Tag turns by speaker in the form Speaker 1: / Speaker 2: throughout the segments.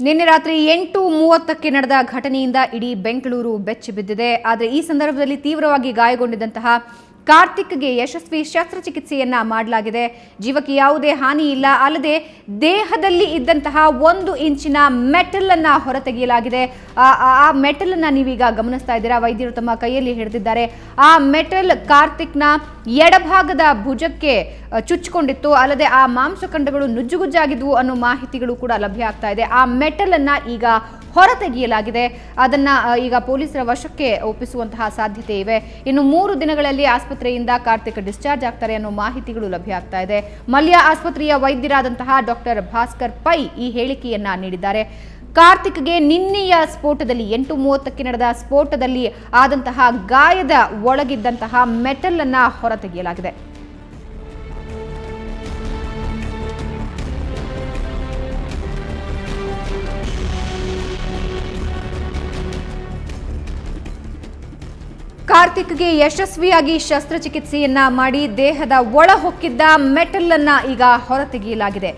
Speaker 1: ನಿನ್ನೆ ರಾತ್ರಿ 8:30ಕ್ಕೆ ನಡೆದ ಘಟನೆಯಿಂದ ಇಡೀ ಬೆಂಗಳೂರು ಬೆಚ್ಚಿ ಬಿದ್ದಿದೆ. ಆದರೆ ಈ ಸಂದರ್ಭದಲ್ಲಿ ತೀವ್ರವಾಗಿ ಗಾಯಗೊಂಡಿದ್ದಂತಹ ಕಾರ್ತಿಕ್ಗೆ ಯಶಸ್ವಿ ಶಸ್ತ್ರಚಿಕಿತ್ಸೆಯನ್ನ ಮಾಡಲಾಗಿದೆ. ಜೀವಕ್ಕೆ ಯಾವುದೇ ಹಾನಿ ಇಲ್ಲ. ಅಲ್ಲದೆ ದೇಹದಲ್ಲಿ ಇದ್ದಂತಹ 1 ಇಂಚಿನ ಮೆಟಲ್ ಅನ್ನ ಹೊರತೆಗೆಯಲಾಗಿದೆ. ಆ ಮೆಟಲ್ ಅನ್ನ ನೀವೀಗ ಗಮನಿಸ್ತಾ ಇದ್ದೀರಾ. ವೈದ್ಯರು ತಮ್ಮ ಕೈಯಲ್ಲಿ ಹಿಡಿದಿದ್ದಾರೆ. ಆ ಮೆಟಲ್ ಕಾರ್ತಿಕ್ನ ಎಡಭಾಗದ ಭುಜಕ್ಕೆ ಚುಚ್ಚಿಕೊಂಡಿತ್ತು. ಅಲ್ಲದೆ ಆ ಮಾಂಸಖಂಡಗಳು ನುಜ್ಜುಗುಜ್ಜಾಗಿದ್ವು ಅನ್ನೋ ಮಾಹಿತಿಗಳು ಕೂಡ ಲಭ್ಯ ಆಗ್ತಾ ಇದೆ. ಆ ಮೆಟಲ್ ಅನ್ನ ಈಗ ಹೊರತೆಗೆಯಲಾಗಿದೆ. ಅದನ್ನ ಈಗ ಪೊಲೀಸರ ವಶಕ್ಕೆ ಒಪ್ಪಿಸುವಂತಹ ಸಾಧ್ಯತೆ ಇವೆ. ಇನ್ನು 3 ದಿನಗಳಲ್ಲಿ ಆಸ್ಪತ್ರೆಯಿಂದ ಕಾರ್ತಿಕ್ ಡಿಸ್ಚಾರ್ಜ್ ಆಗ್ತಾರೆ ಅನ್ನೋ ಮಾಹಿತಿಗಳು ಲಭ್ಯ ಆಗ್ತಾ ಇದೆ. ಮಲ್ಯ ಆಸ್ಪತ್ರೆಯ ವೈದ್ಯರಾದಂತಹ ಡಾಕ್ಟರ್ ಭಾಸ್ಕರ್ ಪೈ ಈ ಹೇಳಿಕೆಯನ್ನ ನೀಡಿದ್ದಾರೆ. ಕಾರ್ತಿಕ್ಗೆ ನಿನ್ನೆಯ ಸ್ಫೋಟದಲ್ಲಿ 8:30ಕ್ಕೆ ನಡೆದ ಸ್ಫೋಟದಲ್ಲಿ ಆದಂತಹ ಗಾಯದ ಒಳಗಿದ್ದಂತಹ ಮೆಟಲ್ ಅನ್ನ ಹೊರತೆಗೆಯಲಾಗಿದೆ. ಕಾರ್ತಿಕ್ಗೆ ಯಶಸ್ವಿಯಾಗಿ ಶಸ್ತ್ರಚಿಕಿತ್ಸೆಯನ್ನ ಮಾಡಿ ದೇಹದ ಒಳ ಹೊಕ್ಕಿದ್ದ ಮೆಟಲ್ ಅನ್ನ ಈಗ ಹೊರತೆಗೆಯಲಾಗಿದೆ.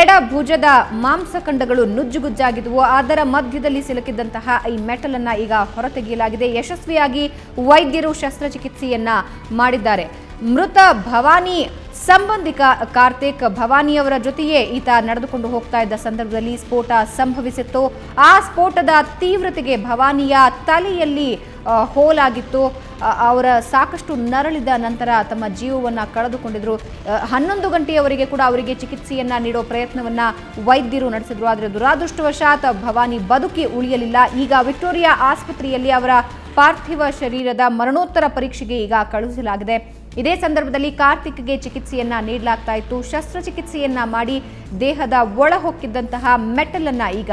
Speaker 1: ಎಡ ಭುಜದ ಮಾಂಸಖಂಡಗಳು ನುಜ್ಜುಗುಜ್ಜಾಗಿದ್ವು. ಅದರ ಮಧ್ಯದಲ್ಲಿ ಸಿಲುಕಿದ್ದಂತಹ ಈ ಮೆಟಲ್ ಅನ್ನ ಈಗ ಹೊರತೆಗೆಯಲಾಗಿದೆ. ಯಶಸ್ವಿಯಾಗಿ ವೈದ್ಯರು ಶಸ್ತ್ರಚಿಕಿತ್ಸೆಯನ್ನ ಮಾಡಿದ್ದಾರೆ. ಮೃತ ಭವಾನಿ ಸಂಬಂಧಿಕ ಕಾರ್ತಿಕ್ ಭವಾನಿಯವರ ಜೊತೆಯೇ ಈತ ನಡೆದುಕೊಂಡು ಹೋಗ್ತಾ ಇದ್ದ ಸಂದರ್ಭದಲ್ಲಿ ಸ್ಫೋಟ ಸಂಭವಿಸಿತ್ತು. ಆ ಸ್ಫೋಟದ ತೀವ್ರತೆಗೆ ಭವಾನಿಯ ತಲೆಯಲ್ಲಿ ಹೋಲಾಗಿತ್ತು. ಅವರ ಸಾಕಷ್ಟು ನರಳಿದ ನಂತರ ತಮ್ಮ ಜೀವವನ್ನ ಕಳೆದುಕೊಂಡಿದ್ರು. 11 ಗಂಟೆಯವರೆಗೆ ಕೂಡ ಅವರಿಗೆ ಚಿಕಿತ್ಸೆಯನ್ನ ನೀಡೋ ಪ್ರಯತ್ನವನ್ನ ವೈದ್ಯರು ನಡೆಸಿದ್ರು. ಆದರೆ ದುರಾದೃಷ್ಟವಶಾತ್ ಭವಾನಿ ಬದುಕಿ ಉಳಿಯಲಿಲ್ಲ. ಈಗ ವಿಕ್ಟೋರಿಯಾ ಆಸ್ಪತ್ರೆಯಲ್ಲಿ ಅವರ ಪಾರ್ಥಿವ ಶರೀರದ ಮರಣೋತ್ತರ ಪರೀಕ್ಷೆಗೆ ಈಗ ಕಳುಹಿಸಲಾಗಿದೆ. ಇದೇ ಸಂದರ್ಭದಲ್ಲಿ ಕಾರ್ತಿಕ್ಗೆ ಚಿಕಿತ್ಸೆಯನ್ನ ನೀಡಲಾಗ್ತಾ ಇತ್ತು. ಶಸ್ತ್ರಚಿಕಿತ್ಸೆಯನ್ನ ಮಾಡಿ ದೇಹದ ಒಳ ಹೊಕ್ಕಿದ್ದಂತಹ ಮೆಟಲ್ ಅನ್ನ ಈಗ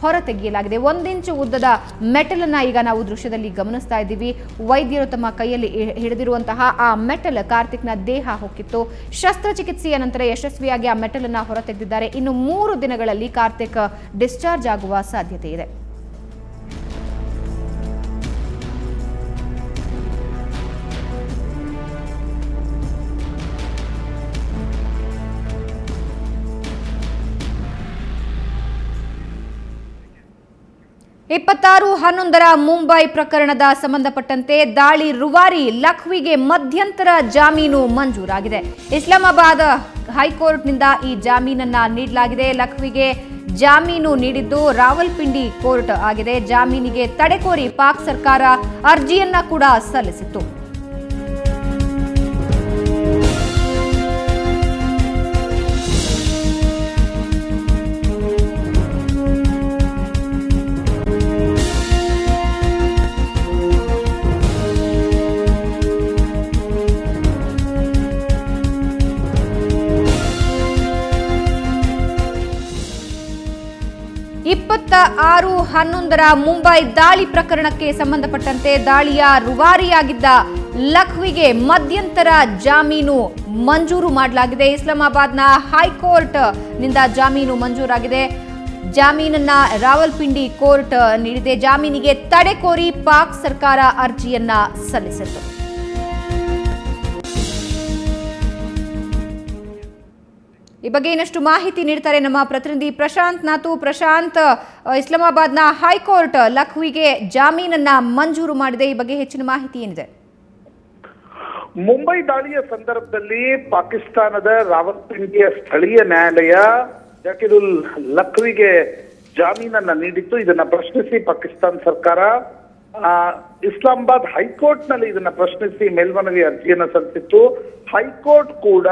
Speaker 1: ಹೊರತೆಗೆಯಲಾಗಿದೆ. 1 ಇಂಚು ಉದ್ದದ ಮೆಟಲ್ ಅನ್ನ ಈಗ ನಾವು ದೃಶ್ಯದಲ್ಲಿ ಗಮನಿಸ್ತಾ ಇದ್ದೀವಿ. ವೈದ್ಯರು ತಮ್ಮ ಕೈಯಲ್ಲಿ ಹಿಡಿದಿರುವಂತಹ ಆ ಮೆಟಲ್ ಕಾರ್ತಿಕ್ನ ದೇಹ ಹೊಕ್ಕಿತ್ತು. ಶಸ್ತ್ರಚಿಕಿತ್ಸೆಯ ನಂತರ ಯಶಸ್ವಿಯಾಗಿ ಆ ಮೆಟಲ್ ಅನ್ನ ಹೊರತೆಗೆದಿದ್ದಾರೆ. ಇನ್ನು 3 ದಿನಗಳಲ್ಲಿ ಕಾರ್ತಿಕ್ ಡಿಸ್ಚಾರ್ಜ್ ಆಗುವ ಸಾಧ್ಯತೆ ಇದೆ. ಮುಂಬೈ ಪ್ರಕರಣದ ಸಂಬಂಧಪಟ್ಟಂತೆ ದಾಳಿ ರೂವಾರಿ ಲಖ್ವಿಗೆ ಮಧ್ಯಂತರ ಜಾಮೀನು ಮಂಜೂರಾಗಿದೆ. ಇಸ್ಲಾಮಾಬಾದ್ ಹೈಕೋರ್ಟ್ನಿಂದ ಈ ಜಾಮೀನನ್ನ ನೀಡಲಾಗಿದೆ. ಲಖ್ವಿಗೆ ಜಾಮೀನು ನೀಡಿದ್ದು ರಾವಲ್ಪಿಂಡಿ ಕೋರ್ಟ್ ಆಗಿದೆ. ಜಾಮೀನಿಗೆ ತಡೆ ಕೋರಿ ಪಾಕ್ ಸರ್ಕಾರ ಅರ್ಜಿಯನ್ನ ಕೂಡ ಸಲ್ಲಿಸಿತ್ತು. ಮುಂಬೈ ದಾಳಿ ಪ್ರಕರಣಕ್ಕೆ ಸಂಬಂಧಪಟ್ಟಂತೆ ದಾಳಿಯ ರೂವಾರಿಯಾಗಿದ್ದ ಲಖ್ವಿಗೆ ಮಧ್ಯಂತರ ಜಾಮೀನು ಮಂಜೂರು ಮಾಡಲಾಗಿದೆ. ಇಸ್ಲಾಮಾಬಾದ್ನ ಹೈಕೋರ್ಟ್ ನಿಂದ ಜಾಮೀನು ಮಂಜೂರಾಗಿದೆ. ಜಾಮೀನನ್ನ ರಾವಲ್ಪಿಂಡಿ ಕೋರ್ಟ್ ನೀಡಿದೆ. ಜಾಮೀನಿಗೆ ತಡೆ ಕೋರಿ ಪಾಕ್ ಸರ್ಕಾರ ಅರ್ಜಿಯನ್ನ ಸಲ್ಲಿಸಿತ್ತು. ಈ ಬಗ್ಗೆ ಇನ್ನಷ್ಟು ಮಾಹಿತಿ ನೀಡ್ತಾರೆ ನಮ್ಮ ಪ್ರತಿನಿಧಿ ಪ್ರಶಾಂತ್ ನಾತು. ಪ್ರಶಾಂತ್, ಇಸ್ಲಾಮಾಬಾದ್ನ ಹೈಕೋರ್ಟ್ ಲಖ್ವಿಗೆ ಜಾಮೀನನ್ನ ಮಂಜೂರು ಮಾಡಿದೆ. ಈ ಬಗ್ಗೆ ಹೆಚ್ಚಿನ ಮಾಹಿತಿ ಏನಿದೆ?
Speaker 2: ಮುಂಬೈ ದಾಳಿಯ ಸಂದರ್ಭದಲ್ಲಿ ಪಾಕಿಸ್ತಾನದ ರಾವಲ್ಪಿಂಡಿಯ ಸ್ಥಳೀಯ ನ್ಯಾಯಾಲಯ ಜಕೀರುಲ್ ಲಖ್ವಿಗೆ ಜಾಮೀನನ್ನ ನೀಡಿತ್ತು. ಇದನ್ನ ಪ್ರಶ್ನಿಸಿ ಪಾಕಿಸ್ತಾನ ಸರ್ಕಾರ ಇಸ್ಲಾಮಾಬಾದ್ ಹೈಕೋರ್ಟ್ ನಲ್ಲಿ ಇದನ್ನ ಪ್ರಶ್ನಿಸಿ ಮೇಲ್ಮನವಿ ಅರ್ಜಿಯನ್ನ ಸಲ್ಲಿಸಿತ್ತು. ಹೈಕೋರ್ಟ್ ಕೂಡ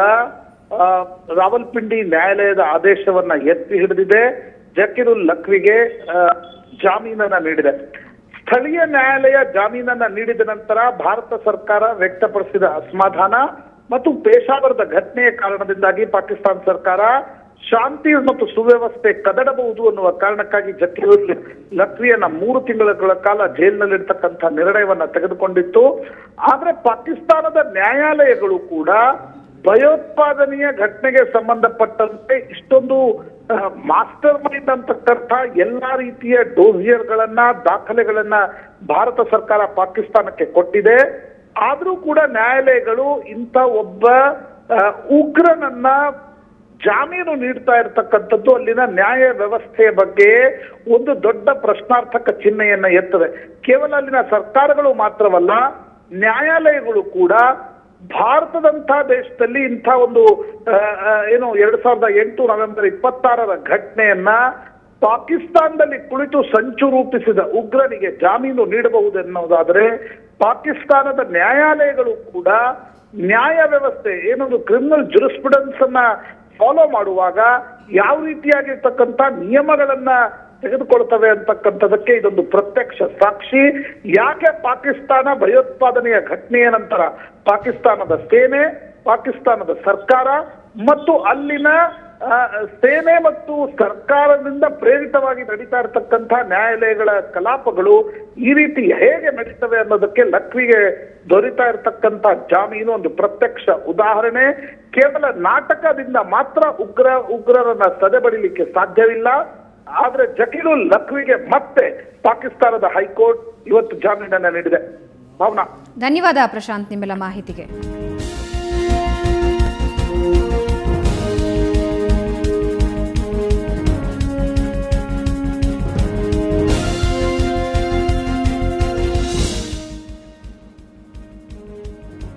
Speaker 2: ರಾವಲ್ಪಿಂಡಿ ನ್ಯಾಯಾಲಯದ ಆದೇಶವನ್ನ ಎತ್ತಿ ಹಿಡಿದಿದೆ. ಜಕೀರುಲ್ ಲಖ್ವಿಗೆ ಜಾಮೀನನ್ನ ನೀಡಿದೆ. ಸ್ಥಳೀಯ ನ್ಯಾಯಾಲಯ ಜಾಮೀನನ್ನ ನೀಡಿದ ನಂತರ ಭಾರತ ಸರ್ಕಾರ ವ್ಯಕ್ತಪಡಿಸಿದ ಅಸಮಾಧಾನ ಮತ್ತು ಪೇಶಾವರದ ಘಟನೆಯ ಕಾರಣದಿಂದಾಗಿ ಪಾಕಿಸ್ತಾನ ಸರ್ಕಾರ ಶಾಂತಿ ಮತ್ತು ಸುವ್ಯವಸ್ಥೆ ಕದಡಬಹುದು ಅನ್ನುವ ಕಾರಣಕ್ಕಾಗಿ ಜಕೀರುಲ್ ಲಖ್ವಿಯನ್ನ 3 ತಿಂಗಳ ಕಾಲ ಜೈಲಿನಲ್ಲಿರ್ತಕ್ಕಂಥ ನಿರ್ಣಯವನ್ನ ತೆಗೆದುಕೊಂಡಿತ್ತು. ಆದ್ರೆ ಪಾಕಿಸ್ತಾನದ ನ್ಯಾಯಾಲಯಗಳು ಕೂಡ ಭಯೋತ್ಪಾದನೆಯ ಘಟನೆಗೆ ಸಂಬಂಧಪಟ್ಟಂತೆ ಇಷ್ಟೊಂದು ಮಾಸ್ಟರ್ ಮೈಂಡ್ ಅಂತಕ್ಕಂಥ ಎಲ್ಲಾ ರೀತಿಯ ಡೋಸಿಯರ್ಗಳನ್ನ ದಾಖಲೆಗಳನ್ನ ಭಾರತ ಸರ್ಕಾರ ಪಾಕಿಸ್ತಾನಕ್ಕೆ ಕೊಟ್ಟಿದೆ. ಆದ್ರೂ ಕೂಡ ನ್ಯಾಯಾಲಯಗಳು ಇಂಥ ಒಬ್ಬ ಉಗ್ರನನ್ನ ಜಾಮೀನು ನೀಡ್ತಾ ಇರತಕ್ಕಂಥದ್ದು ಅಲ್ಲಿನ ನ್ಯಾಯ ವ್ಯವಸ್ಥೆಯ ಬಗ್ಗೆ ಒಂದು ದೊಡ್ಡ ಪ್ರಶ್ನಾರ್ಥಕ ಚಿಹ್ನೆಯನ್ನ ಎತ್ತದೆ. ಕೇವಲ ಅಲ್ಲಿನ ಸರ್ಕಾರಗಳು ಮಾತ್ರವಲ್ಲ, ನ್ಯಾಯಾಲಯಗಳು ಕೂಡ ಭಾರತದಂಥ ದೇಶದಲ್ಲಿ ಇಂಥ ಒಂದು 2008 ನವೆಂಬರ್ 26 ಘಟನೆಯನ್ನ ಪಾಕಿಸ್ತಾನದಲ್ಲಿ ಕುಳಿತು ಸಂಚು ರೂಪಿಸಿದ ಉಗ್ರನಿಗೆ ಜಾಮೀನು ನೀಡಬಹುದೆನ್ನುವುದಾದರೆ ಪಾಕಿಸ್ತಾನದ ನ್ಯಾಯಾಲಯಗಳು ಕೂಡ ನ್ಯಾಯ ವ್ಯವಸ್ಥೆ ಏನೊಂದು ಕ್ರಿಮಿನಲ್ ಜುರಿಸ್ಪ್ರುಡೆನ್ಸ್ ಅನ್ನ ಫಾಲೋ ಮಾಡುವಾಗ ಯಾವ ರೀತಿಯಾಗಿರ್ತಕ್ಕಂಥ ನಿಯಮಗಳನ್ನ ತೆಗೆದುಕೊಳ್ತವೆ ಅಂತಕ್ಕಂಥದಕ್ಕೆ ಇದೊಂದು ಪ್ರತ್ಯಕ್ಷ ಸಾಕ್ಷಿ. ಯಾಕೆ ಪಾಕಿಸ್ತಾನ ಭಯೋತ್ಪಾದನೆಯ ಘಟನೆಯ ನಂತರ ಪಾಕಿಸ್ತಾನದ ಸೇನೆ, ಪಾಕಿಸ್ತಾನದ ಸರ್ಕಾರ ಮತ್ತು ಅಲ್ಲಿನ ಸೇನೆ ಮತ್ತು ಸರ್ಕಾರದಿಂದ ಪ್ರೇರಿತವಾಗಿ ನಡೀತಾ ಇರತಕ್ಕಂಥ ನ್ಯಾಯಾಲಯಗಳ ಕಲಾಪಗಳು ಈ ರೀತಿ ಹೇಗೆ ನಡೀತವೆ ಅನ್ನೋದಕ್ಕೆ ಲಖ್ವಿಗೆ ದೊರೀತಾ ಇರತಕ್ಕಂಥ ಜಾಮೀನು ಒಂದು ಪ್ರತ್ಯಕ್ಷ ಉದಾಹರಣೆ. ಕೇವಲ ನಾಟಕದಿಂದ ಮಾತ್ರ ಉಗ್ರರನ್ನ ಸದೆಬಡಿಲಿಕ್ಕೆ ಸಾಧ್ಯವಿಲ್ಲ. ಆದ್ರೆ ಜಕೀರುಲ್ ಲಖ್ವಿಗೆ ಮತ್ತೆ ಪಾಕಿಸ್ತಾನದ ಹೈಕೋರ್ಟ್ ಇವತ್ತು ಜಾಮೀನನ್ನ ನೀಡಿದೆ. ಭಾವನಾ,
Speaker 1: ಧನ್ಯವಾದ ಪ್ರಶಾಂತ್ ನಿಮ್ಮೆಲ್ಲ ಮಾಹಿತಿಗೆ.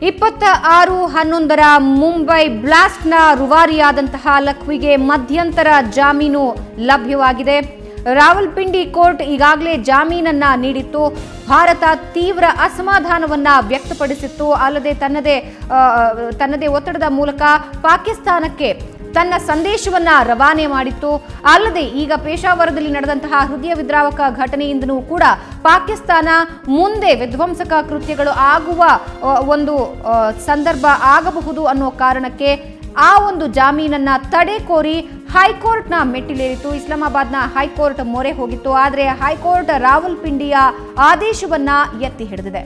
Speaker 1: ಇಪ್ಪತ್ತ 6/11 ಮುಂಬೈ ಬ್ಲಾಸ್ಟ್ನ ರೂವಾರಿಯಾದಂತಹ ಲಖ್ವಿಗೆ ಮಧ್ಯಂತರ ಜಾಮೀನು ಲಭ್ಯವಾಗಿದೆ. ರಾವಲ್ಪಿಂಡಿ ಕೋರ್ಟ್ ಈಗಾಗಲೇ ಜಾಮೀನನ್ನ ನೀಡಿತ್ತು. ಭಾರತ ತೀವ್ರ ಅಸಮಾಧಾನವನ್ನ ವ್ಯಕ್ತಪಡಿಸಿತ್ತು. ಅಲ್ಲದೆ ತನ್ನದೇ ಒತ್ತಡದ ಮೂಲಕ ಪಾಕಿಸ್ತಾನಕ್ಕೆ ತನ್ನ ಸಂದೇಶವನ್ನ ರವಾನೆ ಮಾಡಿತ್ತು. ಅಲ್ಲದೆ ಈಗ ಪೇಶಾವರದಲ್ಲಿ ನಡೆದಂತಹ ಹೃದಯ ವಿದ್ರಾವಕ ಘಟನೆಯಿಂದಲೂ ಕೂಡ ಪಾಕಿಸ್ತಾನ ಮುಂದೆ ವಿಧ್ವಂಸಕ ಕೃತ್ಯಗಳು ಆಗುವ ಒಂದು ಸಂದರ್ಭ ಆಗಬಹುದು ಅನ್ನೋ ಕಾರಣಕ್ಕೆ ಆ ಒಂದು ಜಾಮೀನನ್ನ ತಡೆ ಕೋರಿ ಹೈಕೋರ್ಟ್ನ ಮೆಟ್ಟಿಲೇರಿತು. ಇಸ್ಲಾಮಾಬಾದ್ನ ಹೈಕೋರ್ಟ್ ಮೊರೆ ಹೋಗಿತ್ತು. ಆದರೆ ಹೈಕೋರ್ಟ್ ರಾವಲ್ಪಿಂಡಿಯ ಆದೇಶವನ್ನ ಎತ್ತಿ ಹಿಡಿದಿದೆ.